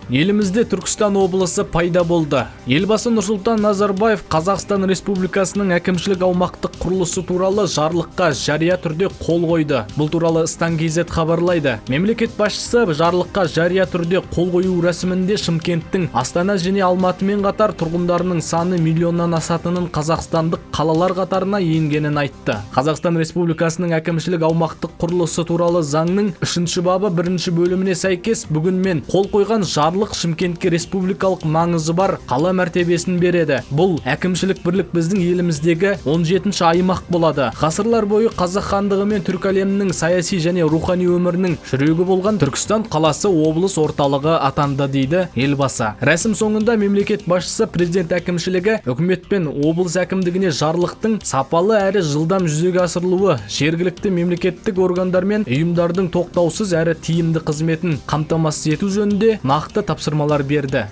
Елімізде Түркістан облысы пайда болды. Елбасы Нұрсұлтан Назарбаев Қазақстан Республикасының әкімшілік аумақтық құрылысы туралы жарлыққа жария түрде қол қойды. Бұл туралы Стан-кз хабарлайды. Мемлекет басшысы жарлыққа жария түрде қол қою рәсімінде Шымкенттің Астана және Алматымен қатар тұрғындарының саны миллионнан асатынын қазақстандық қалалар қатарына енгенін айтты. Қазақстан Республикасының әкімшілік аумақтық құрылысы туралы заңның 3 бабы 1 бөліміне сәйкес бүгін мен қол қойған жарлық Шымкентке республикалық маңызы бар қала мәртебесін береді. Бұл әкімшілік бірлік біздің еліміздегі 17-ші аймақ болады. Ғасырлар бойы қазақ хандығы мен түркі әлемінің саяси және рухани өмірінің жүрегі болған Түркістан қаласы облыс орталығы атанды дейді елбасы. Рәсім соңында мемлекет басшысы президент әкімшілігі үкімет пен облыс әкімдігіне жарлықтың сапалы әрі жылдам жүзеге асырылуы, жергілікті мемлекеттік органдар мен ұйымдардың тоқтаусыз әрі тиімді қызметін қамтамасыз ету жөнінде нақты тапсырмалар берді.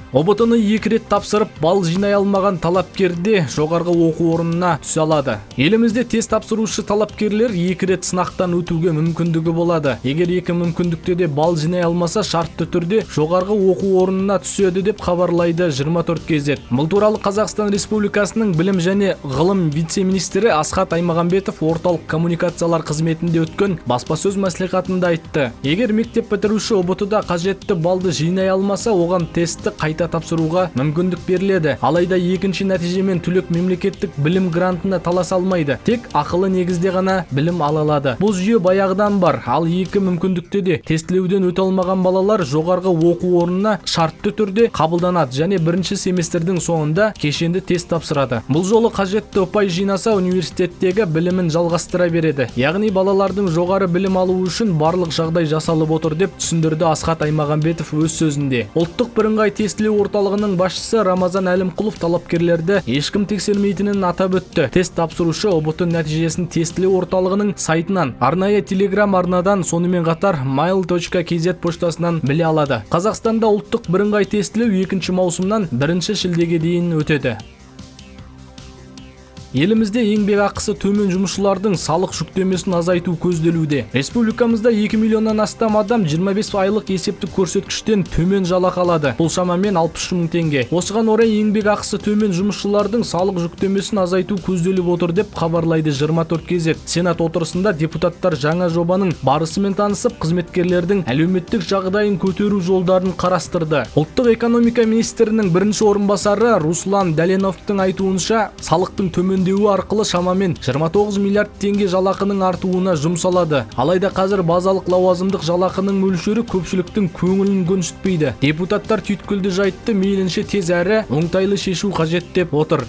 ОБТ-ны 2 рет тапсырып, бал жинай алмаған талапкерде жоғарғы оқу орнына түсе алады. Елімізде тест тапсырушы талапкерлер 2 рет сынақтан өтуге мүмкіндігі болады. Егер 2 мүмкіндікте де бал жинай алмаса, шартты түрде жоғарғы оқу орнына түседі деп хабарлайды 24kz. Бұл туралы Қазақстан Республикасының білім және ғылым вице-министрі Асхат Аймағамбетов орталық коммуникациялар қызметінде өткен баспасөз мәслихатында айтты. Егер мектеп бітіруші ОБТ-да қажетті балды жинай алмаса, оған тестті қайта тапсыруға мүмкіндік беріледі. Алайда екінші нәтижемен түлек мемлекеттік білім грантына таласа алмайды. Тек ақылы негізде ғана білім ала алады. Бұл жүйе баяғыдан бар. Ал 2 мүмкіндікте де тестілеуден өте алмаған балалар жоғарғы оқу орнына шартты түрде қабылданады және 1-ші семестрдің соңында кешенді тест тапсырады. Бұл жолы қажетті ұпай жинаса, университеттегі білімін жалғастыра береді. Яғни балалардың жоғары білім алуы үшін барлық жағдай жасалып отыр деп түсіндірді Асхат Аймағамбетов өз сөзінде. Ұлттық бірыңғай тестілеу орталығының басшысы Рамазан Әлімқұлов талапкерлерді ешкім тексермейтінін атап өтті. Тест тапсырушы ОБТ нәтижесін тестілеу орталығының сайтынан, арнайы телеграм арнадан, сонымен қатар mail.kz поштасынан біле алады. Қазақстанда ұлттық бірыңғай тестілеу 2 маусымнан 1 шілдеге дейін өтеді. Елімізде еңбек ақысы төмен жұмысшылардың салық жүктемесін азайту көзделуде. Республикамызда 2 миллионнан астам адам 25 айлық есептік көрсеткіштен төмен жалақы алады. Бұл шамамен 60 мың теңге. Осыған орай еңбек ақысы төмен жұмысшылардың салық жүктемесін азайту көзделіп отыр деп хабарлайды 24kz. Сенат отырысында депутаттар жаңа жобаның барысымен танысып, қызметкерлердің әлеуметтік жағдайын көтеру жолдарын қарастырды. Ұлттық экономика министрінің бірінші орынбасары Руслан Дәленовтың айтуынша, салықтың төмендеуі арқылы шамамен 29 миллиард теңге жалақының артуына жұмсалады. Алайда қазір базалық лауазымдық жалақының мөлшері көпшіліктің көңілін көншітпейді. Депутаттар түйткілді жайтты мейлінше тез әрі оңтайлы шешу қажет деп отыр.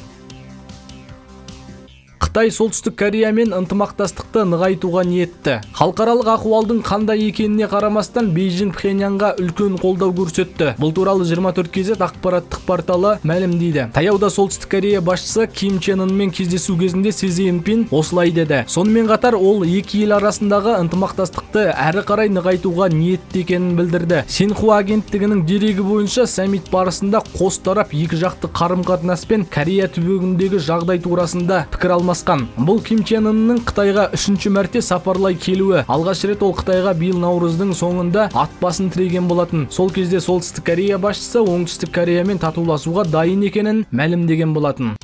Қытай Солтүстік Кореямен ынтымақтастықты нығайтуға ниетті. Халықаралық ахуалдың қандай екеніне қарамастан Бейжің Пхеньянға үлкен қолдау көрсетті. Бұл туралы 24kz ақпараттық порталы мәлімдейді. Таяуда Солтүстік Корея басшысы Ким Чен Ынмен кездесу кезінде Си Цзиньпин осылай деді. Сонымен қатар ол екі ел арасындағы ынтымақтастықты әрі қарай нығайтуға ниетті екенін білдірді. Синьхуа агенттігінің дерегі бойынша саммит барысында қос тарап екі жақты қарым-қатынас пен Корея түбегіндегі жағдай турасында пікір алмасты. Бұл Ким Чен Ынның Қытайға 3-ші мәрте сапарлай келуі. Алғаш рет ол Қытайға биыл наурыздың соңында ат басын тіреген болатын. Сол кезде Солтүстік Корея басшысы Оңтүстік Кореямен татуласуға дайын екенін мәлімдеген болатын.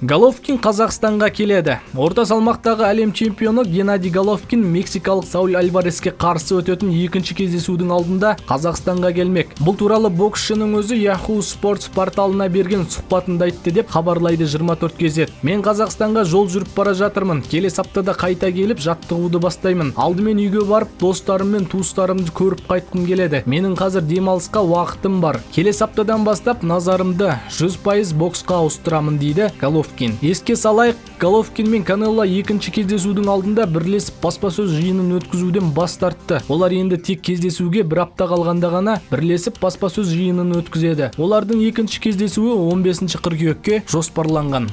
Головкин Қазақстанға келеді. Орта салмақтағы әлем чемпионы Геннадий Головкин мексикалық Сауль Альвареске қарсы өтетін 2-ші кездесудің алдында Қазақстанға келмек. Бұл туралы боксшының өзі Yahoo Sports порталына берген сұхбатында айтты деп хабарлайды 24kz. Мен Қазақстанға жол жүріп бара жатырмын. Келесі аптада қайта келіп жаттығуды бастаймын. Алдымен үйге барып, достарым мен туыстарымды көріп қайтқым келеді. Менің қазір демалысқа уақытым бар. Келесі аптадан бастап назарымды 100% боксқа ауыстырамын дейді Головкин. Еске салайық, Головкин мен Канело 2-ші кездесудің алдында бірлесіп баспасөз жиынын өткізуден бас тартты. Олар енді тек кездесуге 1 апта қалғанда ғана бірлесіп баспасөз жиынын өткізеді. Олардың 2-ші кездесуі 15 қыркүйекке жоспарланған.